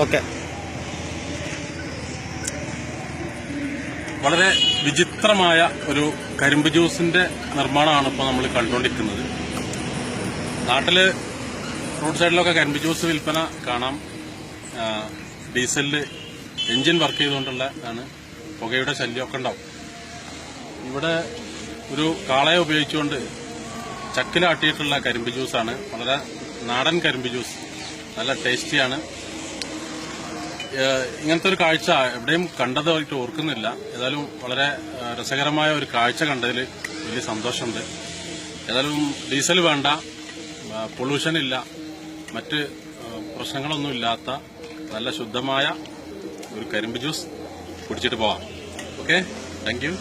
Okay. വളരെ വിചിത്രമായ ഒരു കരിമ്പ് ജ്യൂസിന്റെ നിർമ്മാണമാണ് ഇപ്പോൾ നമ്മൾ കണ്ടുകൊണ്ടിരിക്കുന്നത്. നാട്ടില് റോഡ് സൈഡിലൊക്കെ കരിമ്പ് ജ്യൂസ് വിൽപ്പന കാണാം. ഡീസലില് എഞ്ചിൻ വർക്ക് ചെയ്തുകൊണ്ടുള്ള പുകയുടെ ശല്യമൊക്കെ ഉണ്ടാവും. ഇവിടെ ഒരു കാളയെ ഉപയോഗിച്ചുകൊണ്ട് ചക്കിലാട്ടിയിട്ടുള്ള കരിമ്പ് ജ്യൂസാണ്. വളരെ നാടൻ കരിമ്പ് ജ്യൂസ്, നല്ല ടേസ്റ്റിയാണ്. ഇങ്ങനത്തെ ഒരു കാഴ്ച എവിടെയും കണ്ടതായിട്ട് ഓർക്കുന്നില്ല. ഏതായാലും വളരെ രസകരമായ ഒരു കാഴ്ച കണ്ടതിൽ വലിയ സന്തോഷമുണ്ട്. ഏതായാലും ഡീസൽ വേണ്ട, പൊള്യൂഷൻ ഇല്ല, മറ്റ് പ്രശ്നങ്ങളൊന്നും ഇല്ലാത്ത നല്ല ശുദ്ധമായ ഒരു കരിമ്പ് ജ്യൂസ് കുടിച്ചിട്ട് പോവാം. Okay, thank you.